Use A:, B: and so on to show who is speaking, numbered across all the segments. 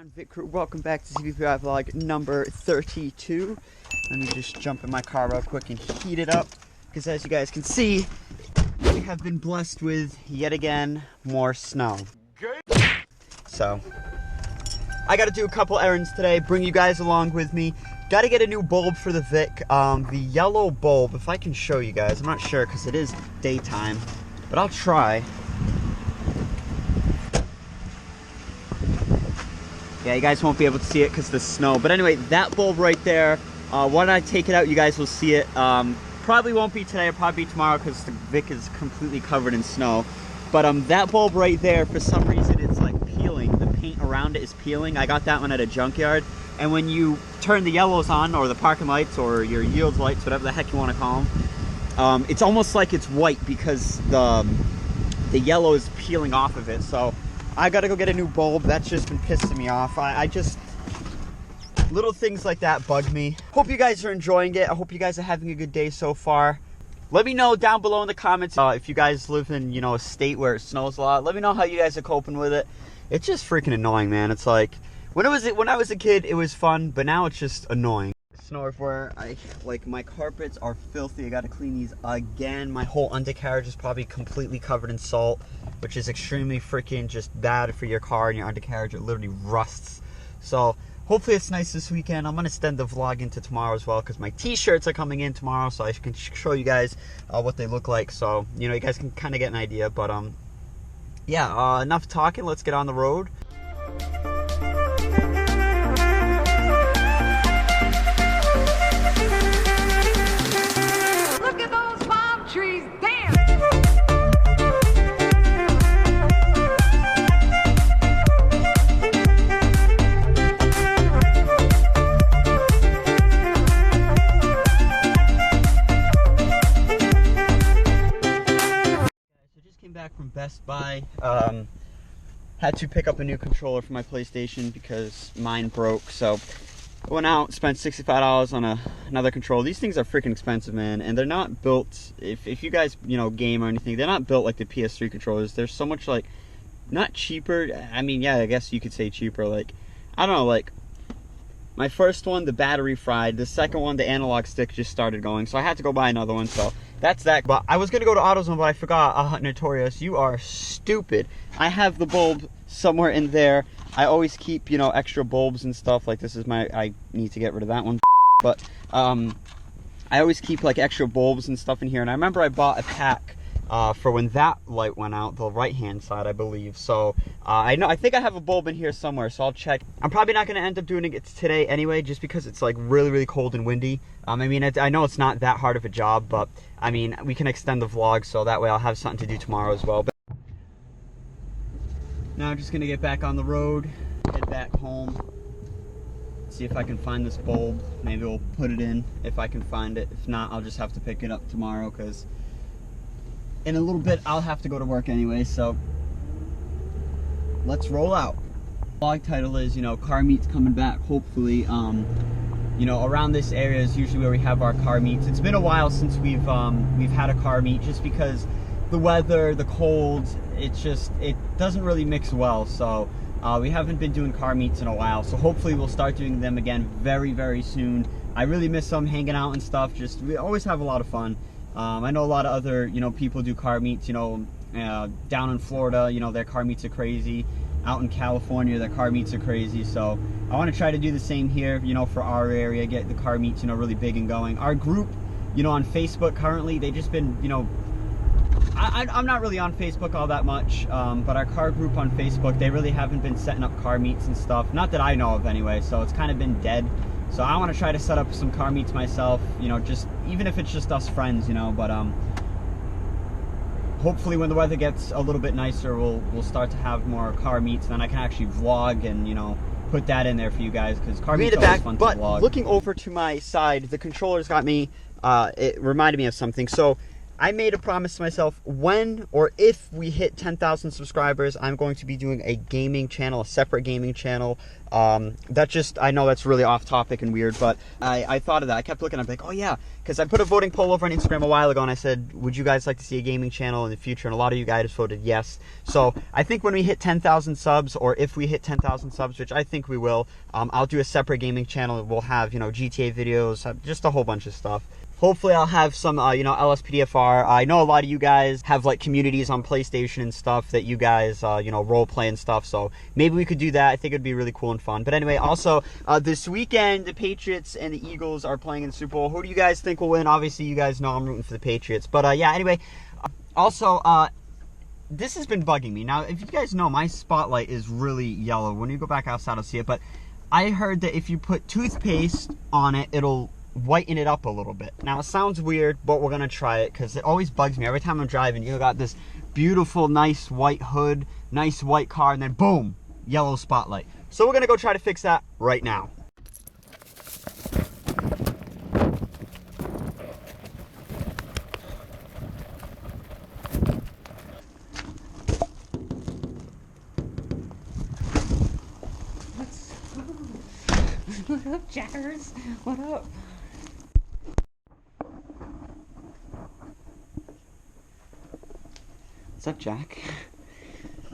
A: around Vic crew, welcome back to CVPI vlog number 32. Let me just jump in my car real quick and heat it up, because as you guys can see, we have been blessed with yet again more snow. So I got to do a couple errands today, bring you guys along with me. Got to get a new bulb for the Vic, the yellow bulb. If I can show you guys, I'm not sure because it is daytime, but I'll try. Yeah, you guys won't be able to see it because of the snow. But anyway, that bulb right there, when I take it out, you guys will see it. Probably won't be today, it'll probably be tomorrow because the Vic is completely covered in snow. But that bulb right there, for some reason, it's like peeling. The paint around it is peeling. I got that one at a junkyard. And when you turn the yellows on, or the parking lights, or your yield lights, whatever the heck you want to call them, it's almost like it's white because the yellow is peeling off of it. So I gotta go get a new bulb. That's just been pissing me off. I just, little things like that bug me. Hope you guys are enjoying it. I hope you guys are having a good day so far. Let me know down below in the comments if you guys live in, a state where it snows a lot. Let me know how you guys are coping with it. It's just freaking annoying, man. It's like, when I was a kid, it was fun, but now it's just annoying. Snow everywhere. My carpets are filthy. I gotta clean these again. My whole undercarriage is probably completely covered in salt, which is extremely freaking just bad for your car and your undercarriage. It literally rusts. So hopefully it's nice this weekend. I'm gonna extend the vlog into tomorrow as well because my t-shirts are coming in tomorrow, so I can show you guys what they look like. So you guys can kind of get an idea. But yeah, enough talking. Let's get on the road. Back from Best Buy. Had to pick up a new controller for my PlayStation because mine broke. So I went out, spent $65 on another controller. These things are freaking expensive, man, and they're not built, if you guys game or anything, they're not built like the PS3 controllers. They're so much not cheaper. I mean, yeah, I guess you could say cheaper. I don't know, my first one, the battery fried. The second one, the analog stick just started going. So I had to go buy another one. So that's that. But I was going to go to AutoZone, but I forgot. Notorious, you are stupid. I have the bulb somewhere in there. I always keep, extra bulbs and stuff. This is I need to get rid of that one. But I always keep, extra bulbs and stuff in here. And I remember I bought a pack for when that light went out, the right-hand side, I believe. So I think I have a bulb in here somewhere, so I'll check. I'm probably not going to end up doing it today anyway, just because it's really, really cold and windy. I mean, I know it's not that hard of a job, but I mean, we can extend the vlog, so that way I'll have something to do tomorrow as well. But now I'm just going to get back on the road, head back home, see if I can find this bulb. Maybe we'll put it in if I can find it. If not, I'll just have to pick it up tomorrow, because in a little bit, I'll have to go to work anyway, so let's roll out. Vlog title is, car meets coming back, hopefully. Around this area is usually where we have our car meets. It's been a while since we've had a car meet, just because the weather, the cold, it doesn't really mix well. So we haven't been doing car meets in a while, so hopefully we'll start doing them again very, very soon. I really miss them, hanging out and stuff. We always have a lot of fun. I know a lot of other, people do car meets, down in Florida, their car meets are crazy. Out in California, their car meets are crazy. So I want to try to do the same here, for our area, get the car meets, really big and going. Our group, on Facebook currently, they've just been, I'm not really on Facebook all that much, but our car group on Facebook, they really haven't been setting up car meets and stuff. Not that I know of anyway, so it's kind of been dead. So I want to try to set up some car meets myself, just even if it's just us friends, but hopefully when the weather gets a little bit nicer, we'll start to have more car meets. Then I can actually vlog and put that in there for you guys, because car meets are always fun to vlog. Looking over to my side, the controller's got me. It reminded me of something. So I made a promise to myself, when or if we hit 10,000 subscribers, I'm going to be doing a gaming channel, a separate gaming channel. I know that's really off topic and weird, but I thought of that. I kept looking, I'm like, oh yeah, because I put a voting poll over on Instagram a while ago, and I said, would you guys like to see a gaming channel in the future? And a lot of you guys voted yes. So I think when we hit 10,000 subs, or if we hit 10,000 subs, which I think we will, I'll do a separate gaming channel. We'll have, GTA videos, just a whole bunch of stuff. Hopefully I'll have some, LSPDFR. I know a lot of you guys have like communities on PlayStation and stuff that you guys, role play and stuff. So maybe we could do that. I think it'd be really cool and fun. But anyway, also this weekend, the Patriots and the Eagles are playing in the Super Bowl. Who do you guys think will win? Obviously, you guys know I'm rooting for the Patriots. But yeah, anyway, also, this has been bugging me. Now, if you guys know, my spotlight is really yellow. When you go back outside, I'll see it. But I heard that if you put toothpaste on it, it'll whiten it up a little bit. Now it sounds weird, but we're gonna try it because it always bugs me every time I'm driving. You got this beautiful, nice white hood, nice white car, and then boom, yellow spotlight. So we're gonna go try to fix that right now.
B: What up, Jackers? What up?
A: What's up, Jack?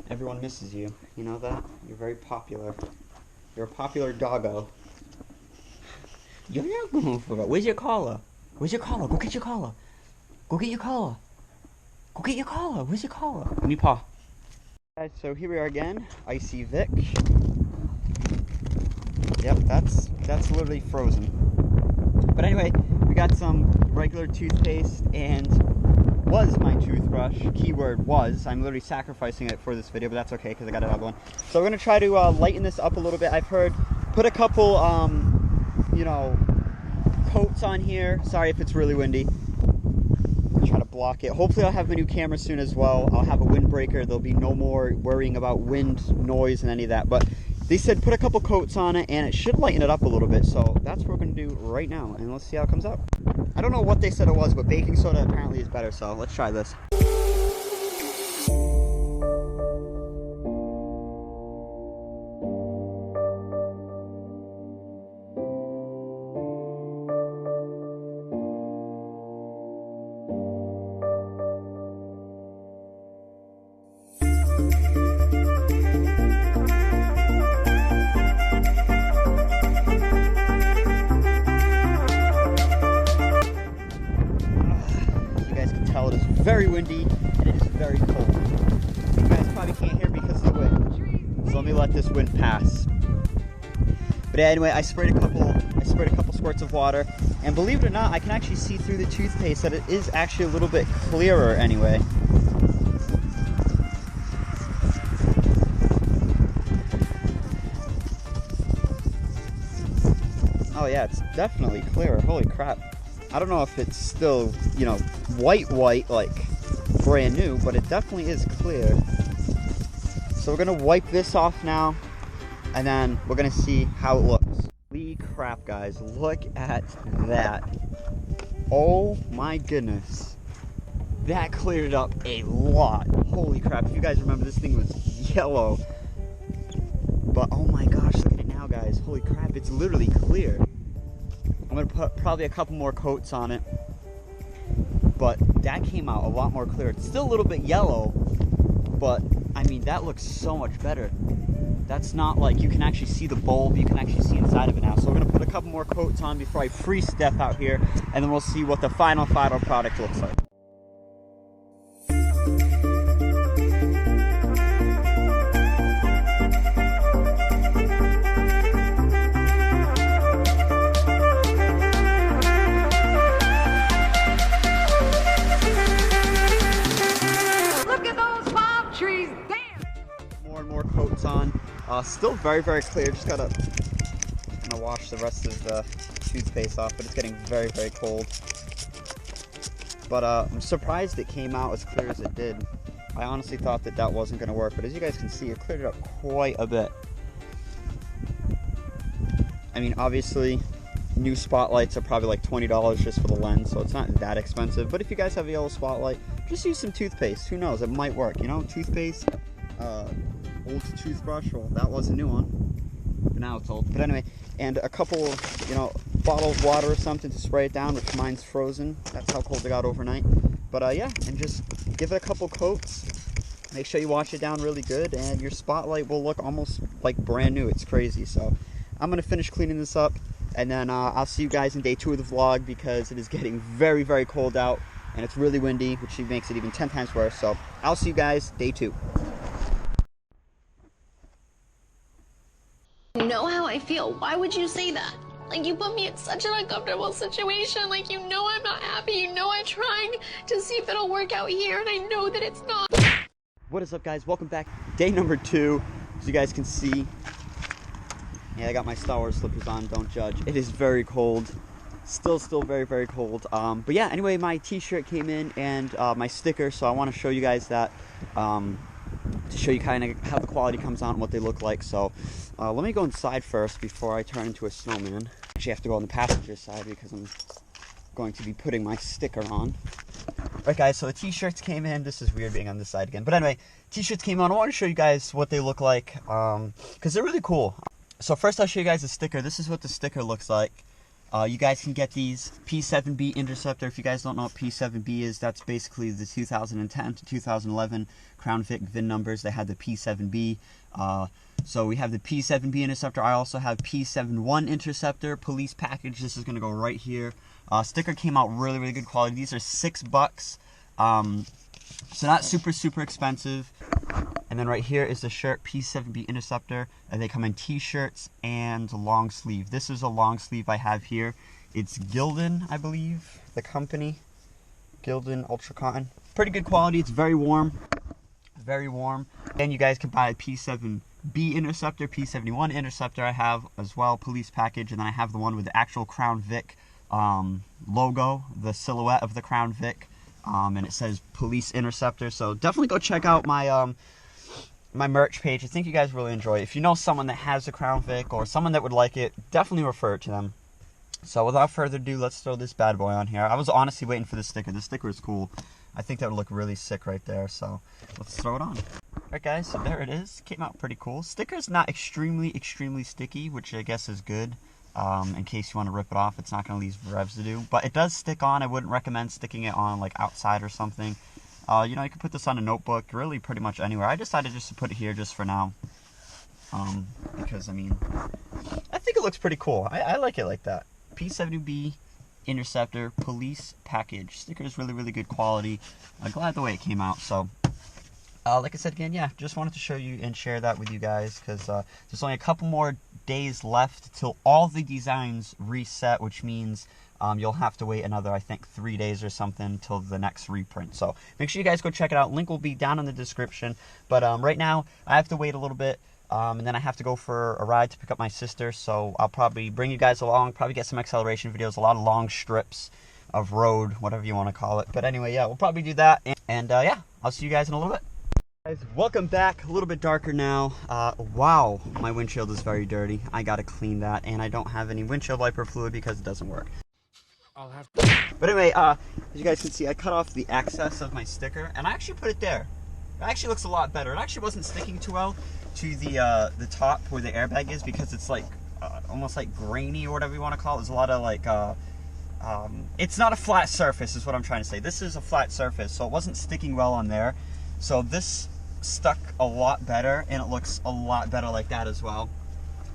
A: Everyone misses you. You know that? You're very popular. You're a popular doggo. You're not going for it. Where's your collar? Where's your collar? Go get your collar. Go get your collar. Go get your collar. Where's your collar? Let me paw. Guys, so here we are again. Icy Vic. Yep, that's literally frozen. But anyway, we got some regular toothpaste and was my toothbrush. Keyword was. I'm literally sacrificing it for this video, but that's okay because I got another one. So we're gonna try to lighten this up a little bit. I've heard put a couple, coats on here. Sorry if it's really windy. Try to block it. Hopefully I'll have the new camera soon as well. I'll have a windbreaker. There'll be no more worrying about wind, noise, and any of that. But they said put a couple coats on it and it should lighten it up a little bit. So that's what we're gonna do right now, and let's see how it comes out. I don't know what they said it was, but baking soda apparently is better, so let's try this. It is very windy and it is very cold. You guys probably can't hear me because of the wind. So let me let this wind pass. But anyway, I sprayed a couple squirts of water, and believe it or not, I can actually see through the toothpaste that it is actually a little bit clearer anyway. Oh yeah, it's definitely clearer. Holy crap. I don't know if it's still, white, like brand new, but it definitely is clear. So we're gonna wipe this off now, and then we're gonna see how it looks. Holy crap, guys, look at that. Oh my goodness. That cleared it up a lot. Holy crap, if you guys remember, this thing was yellow. But oh my gosh, look at it now, guys. Holy crap, it's literally clear. I'm going to put probably a couple more coats on it, but that came out a lot more clear. It's still a little bit yellow, but I mean, that looks so much better. That's not like, you can actually see the bulb, you can actually see inside of it now. So we're going to put a couple more coats on before I pre-step out here, and then we'll see what the final product looks like. On. Still very, very clear. Just gotta wash the rest of the toothpaste off, but it's getting very, very cold. But I'm surprised it came out as clear as it did. I honestly thought that wasn't gonna work, but as you guys can see, it cleared it up quite a bit. I mean, obviously, new spotlights are probably like $20 just for the lens, so it's not that expensive. But if you guys have a yellow spotlight, just use some toothpaste. Who knows, it might work, you know? Toothpaste, old toothbrush, well, that was a new one, but now it's old. But anyway, and a couple of, you know, bottle of water or something to spray it down, which mine's frozen. That's how cold it got overnight. But yeah, and just give it a couple coats. Make sure you wash it down really good, and your spotlight will look almost like brand new. It's crazy. So I'm gonna finish cleaning this up, and then I'll see you guys in day 2 of the vlog, because it is getting very, very cold out, and it's really windy, which makes it even 10 times worse. So I'll see you guys day 2.
C: You know how I feel. Why would you say that? Like, you put me in such an uncomfortable situation. Like, you know I'm not happy. You know I'm trying to see if it'll work out here, and I know that it's not.
A: What is up, guys? Welcome back. Day number 2. As you guys can see, yeah, I got my Star Wars slippers on. Don't judge. It is very cold. Still very, very cold. But yeah, anyway, my t-shirt came in, and my sticker, so I want to show you guys that, to show you kind of how the quality comes out and what they look like. So let me go inside first before I turn into a snowman. Actually, I have to go on the passenger side because I'm going to be putting my sticker on. Alright guys, so the t-shirts came in. This is weird being on this side again. But anyway, t-shirts came on. I want to show you guys what they look like, because they're really cool. So first I'll show you guys the sticker. This is what the sticker looks like. You guys can get these P7B Interceptor. If you guys don't know what P7B is, that's basically the 2010 to 2011 Crown Vic VIN numbers. They had the P7B. So we have the P7B Interceptor. I also have P71 Interceptor Police Package. This is going to go right here. Sticker came out really, really good quality. These are $6. So not super expensive. And then right here is the shirt, P7B Interceptor, and they come in t-shirts and long sleeve. This is a long sleeve I have here. It's Gildan, I believe, the company. Gildan Ultra Cotton. Pretty good quality. It's very warm. Very warm. And you guys can buy a P7B Interceptor, P71 Interceptor I have as well, police package. And then I have the one with the actual Crown Vic logo, the silhouette of the Crown Vic. And it says Police Interceptor. So definitely go check out my my merch page. I think you guys really enjoy it. If you know someone that has a Crown Vic or someone that would like it, definitely refer it to them. So without further ado, let's throw this bad boy on here. I was honestly waiting for the sticker. The sticker is cool. I think that would look really sick right there. So let's throw it on. Alright guys, so there it is. Came out pretty cool. Sticker's not extremely sticky, which I guess is good. In case you want to rip it off, it's not going to leave residue. But it does stick on. I wouldn't recommend sticking it on like outside or something. You know, you can put this on a notebook, really pretty much anywhere. I decided just to put it here just for now. Because, I mean, I think it looks pretty cool. I like it like that. P70B Interceptor Police Package. Sticker is really, really good quality. I'm glad the way it came out. So, like I said again, yeah, just wanted to show you and share that with you guys. Because there's only a couple more days left till all the designs reset, which means you'll have to wait another, I think, 3 days or something till the next reprint. So make sure you guys go check it out. Link will be down in the description. But right now, I have to wait a little bit, and then I have to go for a ride to pick up my sister. So I'll probably bring you guys along, probably get some acceleration videos, a lot of long strips of road, whatever you want to call it. But anyway, yeah, we'll probably do that. And yeah, I'll see you guys in a little bit. Guys, welcome back. A little bit darker now. Wow, my windshield is very dirty. I gotta clean that, and I don't have any windshield wiper fluid because it doesn't work.
D: I'll have to.
A: But anyway, as you guys can see, I cut off the excess of my sticker, and I actually put it there. It actually looks a lot better. It actually wasn't sticking too well to the top where the airbag is, because it's like almost like grainy or whatever you want to call it. There's a lot of like it's not a flat surface is what I'm trying to say. This is a flat surface, so it wasn't sticking well on there. So this stuck a lot better, and it looks a lot better like that as well.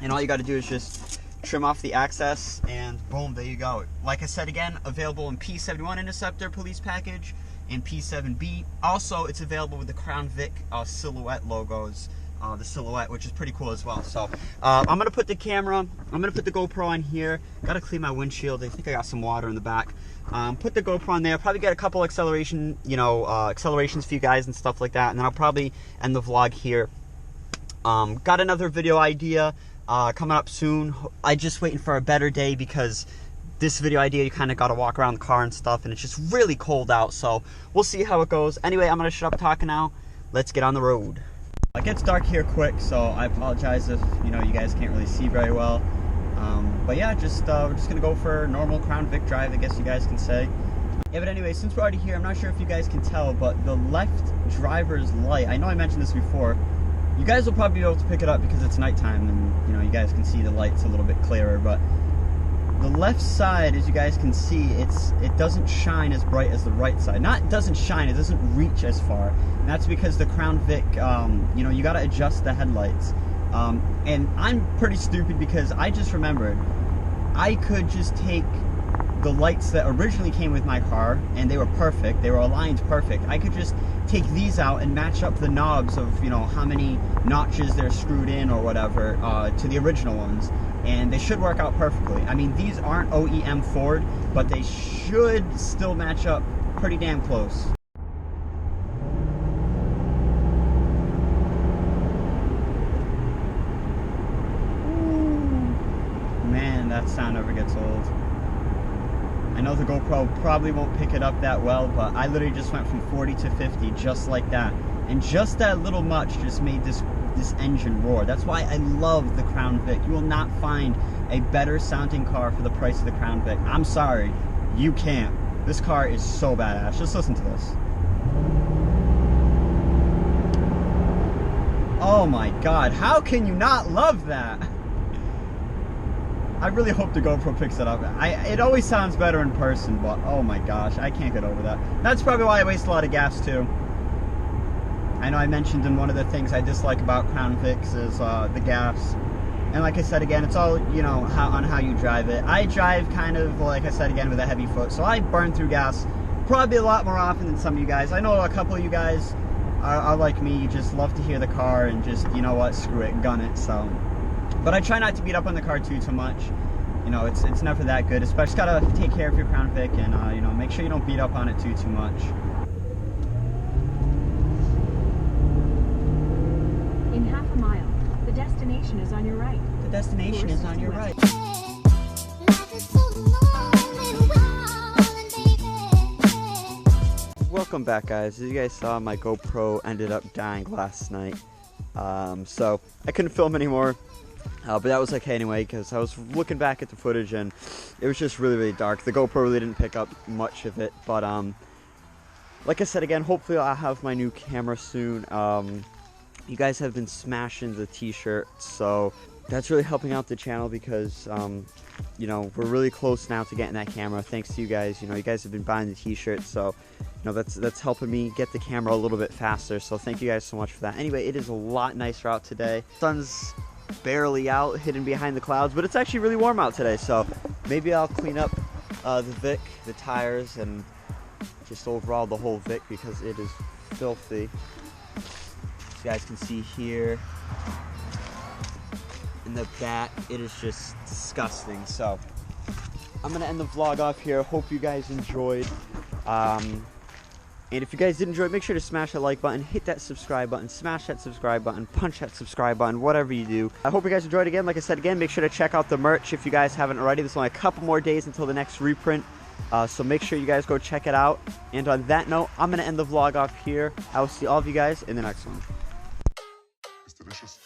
A: And all you got to do is just trim off the excess, and boom, there you go. Like I said again, available in P71 Interceptor Police Package and P7B. Also, it's available with the Crown Vic silhouette logos, the silhouette, which is pretty cool as well. So I'm gonna put the camera, I'm gonna put the GoPro on here. Gotta clean my windshield. I think I got some water in the back. Put the GoPro on there. Probably get a couple acceleration, accelerations for you guys and stuff like that. And then I'll probably end the vlog here. Got another video idea coming up soon. I just waiting for a better day, because this video idea, you kind of got to walk around the car and stuff, and it's just really cold out. So we'll see how it goes. Anyway, I'm gonna shut up talking now. Let's get on the road. It gets dark here quick, so I apologize if you guys can't really see very well. But yeah, we're just gonna go for a normal Crown Vic drive, I guess you guys can say. Yeah, but anyway, since we're already here, I'm not sure if you guys can tell, but the left driver's light, I know I mentioned this before, you guys will probably be able to pick it up because it's nighttime and, you know, you guys can see the lights a little bit clearer, but the left side, as you guys can see, it doesn't shine as bright as the right side. Not doesn't shine, it doesn't reach as far. And that's because the Crown Vic, you know, you gotta adjust the headlights. And I'm pretty stupid because I just remembered I could just take the lights that originally came with my car, and they were perfect, they were aligned perfect. I could just take these out and match up the knobs of, you know, how many notches they're screwed in or whatever to the original ones, and they should work out perfectly. I mean, these aren't OEM Ford, but they should still match up pretty damn close. Man, that sound never gets old. I know the GoPro probably won't pick it up that well, but I literally just went from 40 to 50 just like that. And just that little much just made this engine roar. That's why I love the Crown Vic. You will not find a better sounding car for the price of the Crown Vic. I'm sorry, you can't. This car is so badass. Just listen to this. Oh my god, how can you not love that? I really hope the GoPro picks it up. It always sounds better in person, but oh my gosh, I can't get over that. That's probably why I waste a lot of gas too. I know I mentioned in one of the things I dislike about Crown Vics is the gas. And like I said again, it's all, you know, on how you drive it. I drive kind of, like I said again, with a heavy foot, so I burn through gas probably a lot more often than some of you guys. I know a couple of you guys are like me, you just love to hear the car and just, you know what, screw it, gun it, so. But I try not to beat up on the car too much. You know, it's never that good. Especially gotta take care of your Crown Vic and you know, make sure you don't beat up on it too much.
D: In half a mile, the destination is on your right.
A: The destination is on your right. Welcome back, guys. As you guys saw, my GoPro ended up dying last night. So I couldn't film anymore. But that was okay anyway, because I was looking back at the footage and it was just really dark. The GoPro really didn't pick up much of it, but like I said again, hopefully I'll have my new camera soon. You guys have been smashing the t-shirt, so that's really helping out the channel because you know, we're really close now to getting that camera thanks to you guys. You know, you guys have been buying the t-shirts, so you know, that's helping me get the camera a little bit faster, so thank you guys so much for that. Anyway, it is a lot nicer out today. Sun's barely out, hidden behind the clouds, but it's actually really warm out today, so maybe I'll clean up the Vic, the tires, and just overall the whole Vic because it is filthy. As you guys can see here in the back, it is just disgusting. So I'm gonna end the vlog off here. Hope you guys enjoyed. And if you guys did enjoy, make sure to smash that like button, hit that subscribe button, smash that subscribe button, punch that subscribe button, whatever you do. I hope you guys enjoyed again. Like I said again, make sure to check out the merch if you guys haven't already. There's only a couple more days until the next reprint. So make sure you guys go check it out. And on that note, I'm going to end the vlog off here. I will see all of you guys in the next one. It's delicious.